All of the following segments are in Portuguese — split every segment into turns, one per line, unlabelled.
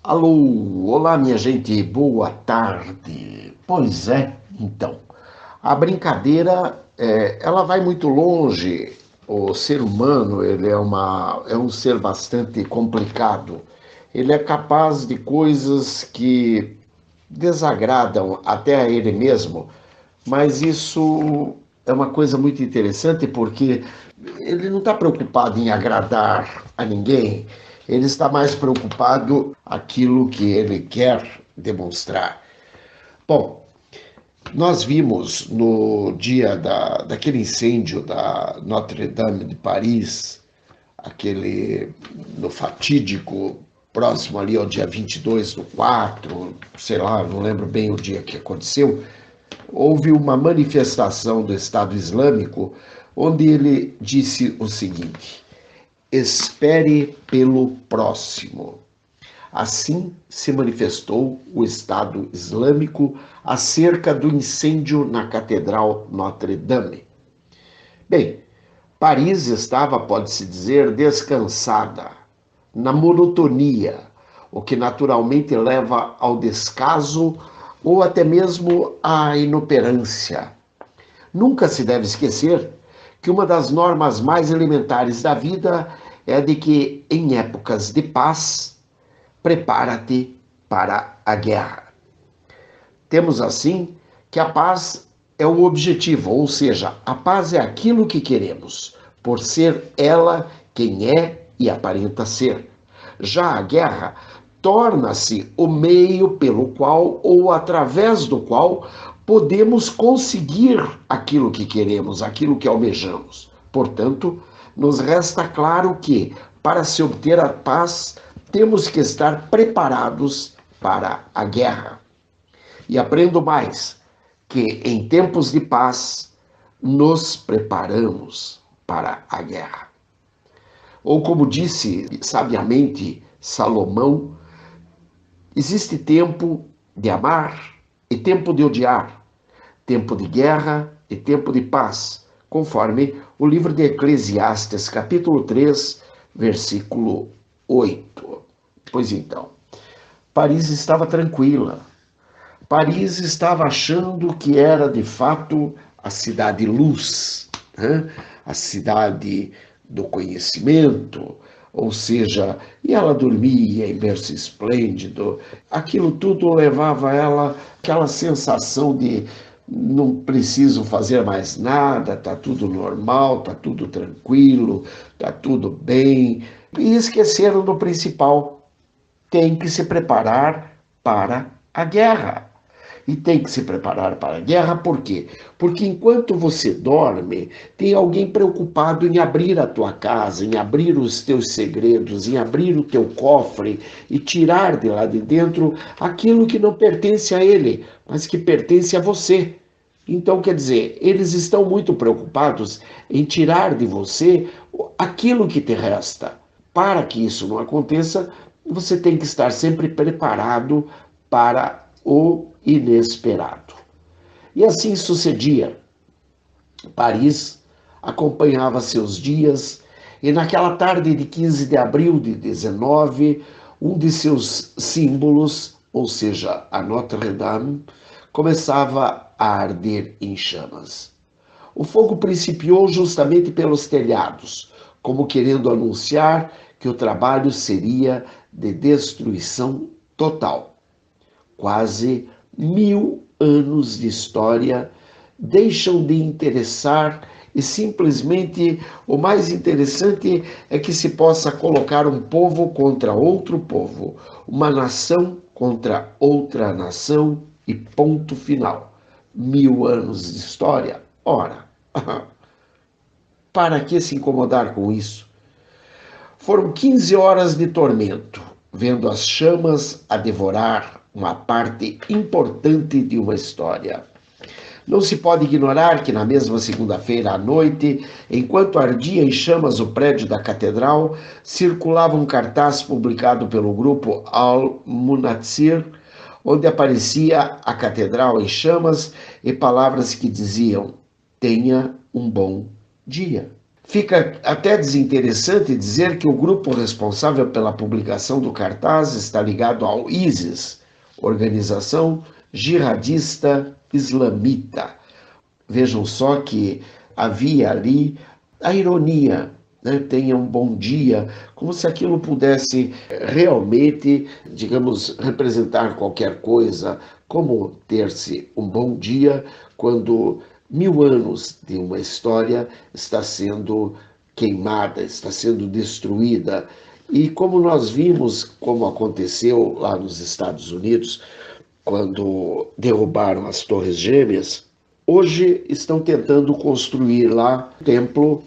Alô, olá minha gente, boa tarde. Pois é, então, a brincadeira, ela vai muito longe. O ser humano, é um ser bastante complicado. Ele é capaz de coisas que desagradam até a ele mesmo, mas isso é uma coisa muito interessante porque ele não está preocupado em agradar a ninguém, ele está mais preocupado aquilo que ele quer demonstrar. Bom, nós vimos no dia daquele incêndio da Notre-Dame de Paris, aquele no fatídico, próximo ali ao dia 22/4, sei lá, não lembro bem o dia que aconteceu, houve uma manifestação do Estado Islâmico onde ele disse o seguinte: espere pelo próximo. Assim se manifestou o Estado Islâmico acerca do incêndio na Catedral Notre-Dame. Bem, Paris estava, pode-se dizer, descansada, na monotonia, o que naturalmente leva ao descaso ou até mesmo à inoperância. Nunca se deve esquecer que uma das normas mais elementares da vida é a de que, em épocas de paz, prepara-te para a guerra. Temos assim que a paz é o objetivo, ou seja, a paz é aquilo que queremos, por ser ela quem é e aparenta ser. Já a guerra torna-se o meio pelo qual ou através do qual podemos conseguir aquilo que queremos, aquilo que almejamos. Portanto, nos resta claro que, para se obter a paz, temos que estar preparados para a guerra. E aprendo mais, que em tempos de paz nos preparamos para a guerra. Ou como disse sabiamente Salomão, existe tempo de amar e tempo de odiar, tempo de guerra e tempo de paz, conforme o livro de Eclesiastes, capítulo 3, versículo 8. Pois então, Paris estava tranquila. Paris estava achando que era, de fato, a cidade luz, né? A cidade do conhecimento, ou seja, e ela dormia em berço esplêndido. Aquilo tudo levava ela aquela sensação de não preciso fazer mais nada, está tudo normal, está tudo tranquilo, está tudo bem. E esqueceram do principal: tem que se preparar para a guerra. E tem que se preparar para a guerra, por quê? Porque enquanto você dorme, tem alguém preocupado em abrir a tua casa, em abrir os teus segredos, em abrir o teu cofre e tirar de lá de dentro aquilo que não pertence a ele, mas que pertence a você. Então, quer dizer, eles estão muito preocupados em tirar de você aquilo que te resta. Para que isso não aconteça, você tem que estar sempre preparado para o inesperado. E assim sucedia. Paris acompanhava seus dias e naquela tarde de 15 de abril de 19, um de seus símbolos, ou seja, a Notre-Dame, começava a arder em chamas. O fogo principiou justamente pelos telhados, como querendo anunciar que o trabalho seria de destruição total. Quase 1000 anos de história deixam de interessar e simplesmente o mais interessante é que se possa colocar um povo contra outro povo, uma nação contra outra nação e ponto final. 1000 anos de história? Ora, para que se incomodar com isso? Foram 15 horas de tormento, vendo as chamas a devorar uma parte importante de uma história. Não se pode ignorar que na mesma segunda-feira à noite, enquanto ardia em chamas o prédio da catedral, circulava um cartaz publicado pelo grupo Al-Munatsir, onde aparecia a catedral em chamas e palavras que diziam: tenha um bom dia. Fica até desinteressante dizer que o grupo responsável pela publicação do cartaz está ligado ao ISIS, Organização Jihadista Islamita. Vejam só que havia ali a ironia, né? Tenha um bom dia, como se aquilo pudesse realmente, digamos, representar qualquer coisa, como ter-se um bom dia quando 1000 anos de uma história está sendo queimada, está sendo destruída. E como nós vimos, como aconteceu lá nos Estados Unidos, quando derrubaram as Torres Gêmeas, hoje estão tentando construir lá um templo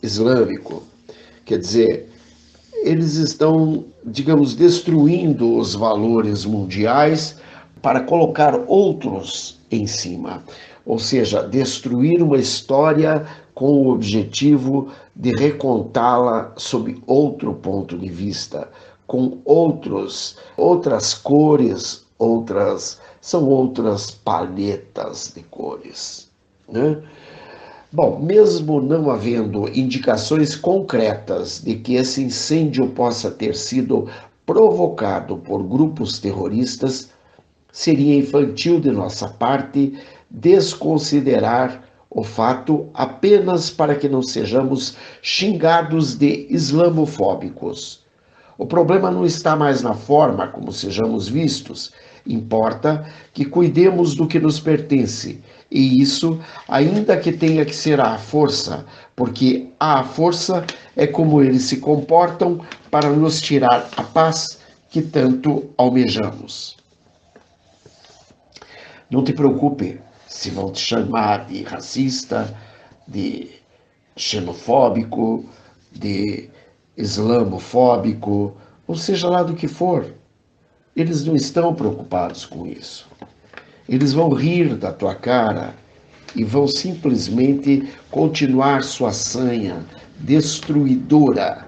islâmico. Quer dizer, eles estão, digamos, destruindo os valores mundiais para colocar outros em cima. Ou seja, destruir uma história com o objetivo de recontá-la sob outro ponto de vista, com outras cores, são outras paletas de cores, né? Bom, mesmo não havendo indicações concretas de que esse incêndio possa ter sido provocado por grupos terroristas, seria infantil de nossa parte desconsiderar o fato apenas para que não sejamos xingados de islamofóbicos. O problema não está mais na forma como sejamos vistos, importa que cuidemos do que nos pertence, e isso, ainda que tenha que ser à força, porque à força é como eles se comportam para nos tirar a paz que tanto almejamos. Não te preocupe se vão te chamar de racista, de xenofóbico, de islamofóbico, ou seja lá do que for. Eles não estão preocupados com isso. Eles vão rir da tua cara e vão simplesmente continuar sua sanha destruidora.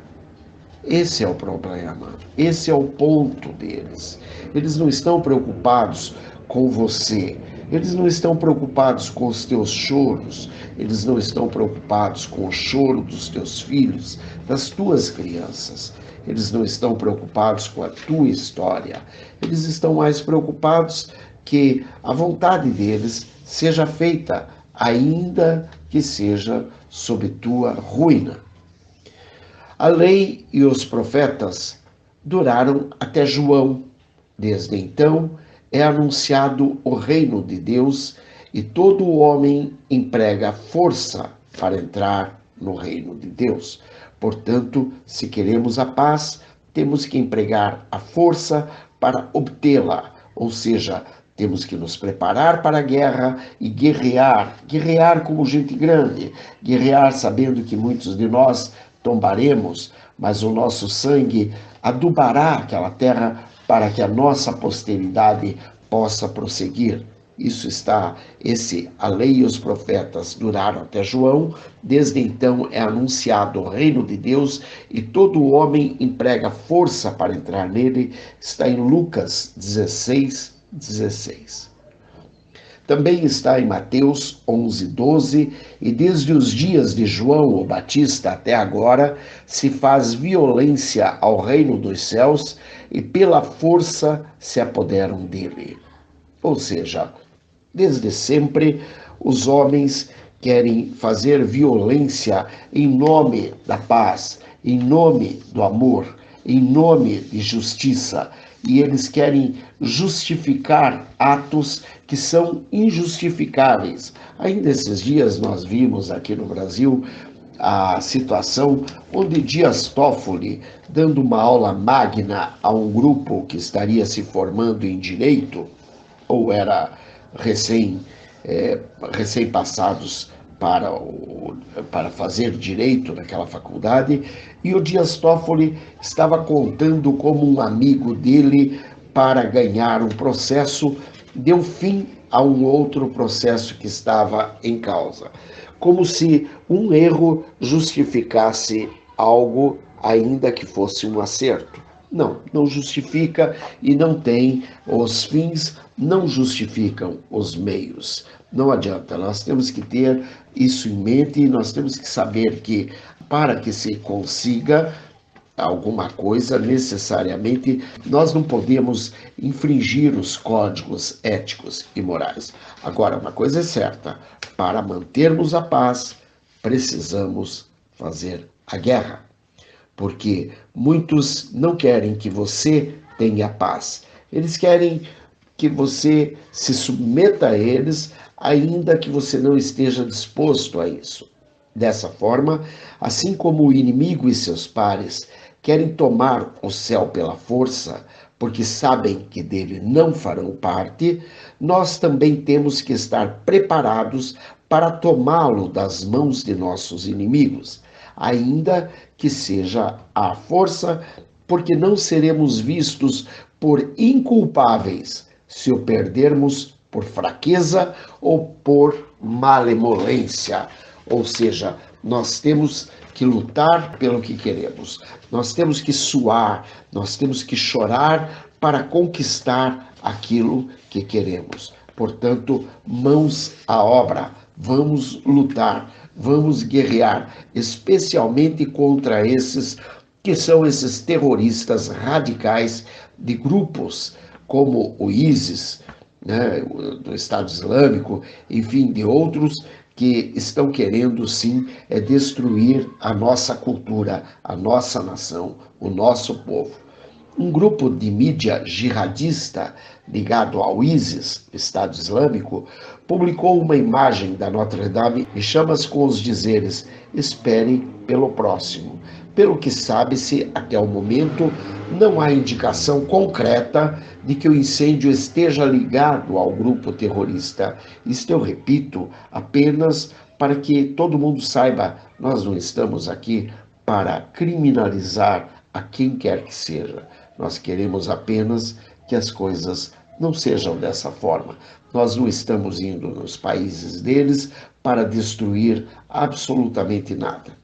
Esse é o problema, esse é o ponto deles. Eles não estão preocupados com você, eles não estão preocupados com os teus choros, eles não estão preocupados com o choro dos teus filhos, das tuas crianças. Eles não estão preocupados com a tua história, eles estão mais preocupados que a vontade deles seja feita, ainda que seja sob tua ruína. A lei e os profetas duraram até João. Desde então é anunciado o reino de Deus e todo homem emprega força para entrar no reino de Deus. Portanto, se queremos a paz, temos que empregar a força para obtê-la, ou seja, temos que nos preparar para a guerra e guerrear como gente grande, guerrear sabendo que muitos de nós tombaremos, mas o nosso sangue adubará aquela terra para que a nossa posteridade possa prosseguir. A lei e os profetas duraram até João, desde então é anunciado o reino de Deus e todo homem emprega força para entrar nele, está em Lucas 16:16. Também está em Mateus 11:12, e desde os dias de João o Batista até agora se faz violência ao reino dos céus e pela força se apoderam dele. Ou seja, desde sempre os homens querem fazer violência em nome da paz, em nome do amor, em nome de justiça, e eles querem justificar atos que são injustificáveis. Ainda esses dias nós vimos aqui no Brasil a situação onde Dias Toffoli, dando uma aula magna a um grupo que estaria se formando em direito, ou era recém-passados para fazer direito naquela faculdade, e o Dias Toffoli estava contando como um amigo dele, para ganhar um processo, deu fim a um outro processo que estava em causa. Como se um erro justificasse algo, ainda que fosse um acerto. Não, não justifica e não tem, os fins não justificam os meios. Não adianta, nós temos que ter isso em mente e nós temos que saber que para que se consiga alguma coisa, necessariamente, nós não podemos infringir os códigos éticos e morais. Agora, uma coisa é certa: para mantermos a paz, precisamos fazer a guerra, porque muitos não querem que você tenha paz. Eles querem que você se submeta a eles, ainda que você não esteja disposto a isso. Dessa forma, assim como o inimigo e seus pares querem tomar o céu pela força, porque sabem que dele não farão parte, nós também temos que estar preparados para tomá-lo das mãos de nossos inimigos, ainda que seja à força, porque não seremos vistos por inculpáveis se o perdermos por fraqueza ou por malemolência. Ou seja, nós temos que lutar pelo que queremos, nós temos que suar, nós temos que chorar para conquistar aquilo que queremos. Portanto, mãos à obra, vamos lutar, vamos guerrear, especialmente contra esses que são esses terroristas radicais de grupos como o ISIS, né, do Estado Islâmico, enfim, de outros que estão querendo, sim, destruir a nossa cultura, a nossa nação, o nosso povo. Um grupo de mídia jihadista ligado ao ISIS, Estado Islâmico, publicou uma imagem da Notre Dame e chama-se com os dizeres: espere pelo próximo. Pelo que sabe-se, até o momento, não há indicação concreta de que o incêndio esteja ligado ao grupo terrorista. Isto eu repito apenas para que todo mundo saiba, nós não estamos aqui para criminalizar a quem quer que seja. Nós queremos apenas que as coisas não sejam dessa forma. Nós não estamos indo nos países deles para destruir absolutamente nada.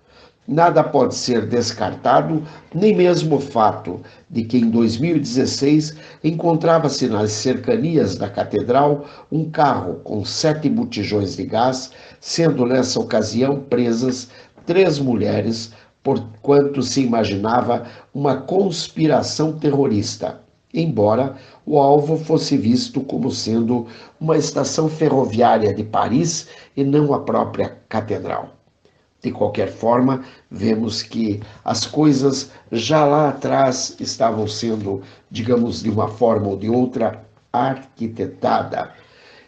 Nada pode ser descartado, nem mesmo o fato de que em 2016 encontrava-se nas cercanias da catedral um carro com 7 botijões de gás, sendo nessa ocasião presas 3 mulheres, porquanto se imaginava uma conspiração terrorista, embora o alvo fosse visto como sendo uma estação ferroviária de Paris e não a própria catedral. De qualquer forma, vemos que as coisas já lá atrás estavam sendo, digamos, de uma forma ou de outra, arquitetada.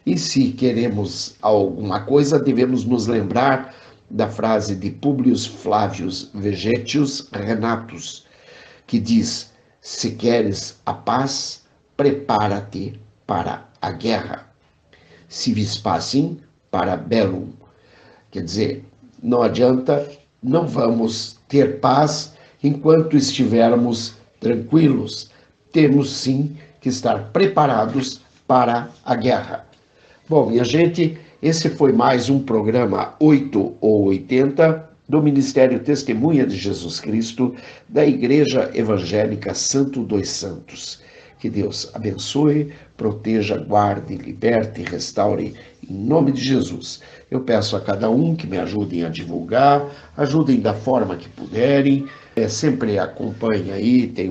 E se queremos alguma coisa, devemos nos lembrar da frase de Públio Flávio Vegetius Renatus, que diz: se queres a paz, prepara-te para a guerra. Si vis pacem, para bellum. Quer dizer, não adianta, não vamos ter paz enquanto estivermos tranquilos. Temos sim que estar preparados para a guerra. Bom, minha gente, esse foi mais um programa 8 ou 80 do Ministério Testemunha de Jesus Cristo da Igreja Evangélica Santo dos Santos. Que Deus abençoe, proteja, guarde, liberte e restaure em nome de Jesus. Eu peço a cada um que me ajudem a divulgar, ajudem da forma que puderem. Sempre acompanhe aí, tem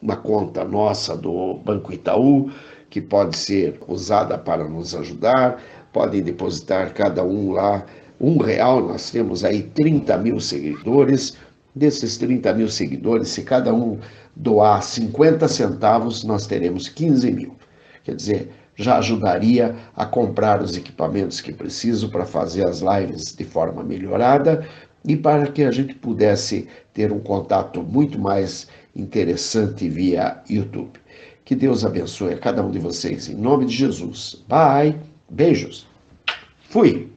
uma conta nossa do Banco Itaú, que pode ser usada para nos ajudar. Podem depositar cada um lá R$1. Nós temos aí 30 mil seguidores. Desses 30 mil seguidores, se cada um doar 50 centavos, nós teremos 15 mil. Quer dizer, já ajudaria a comprar os equipamentos que preciso para fazer as lives de forma melhorada e para que a gente pudesse ter um contato muito mais interessante via YouTube. Que Deus abençoe a cada um de vocês, em nome de Jesus. Bye, beijos. Fui.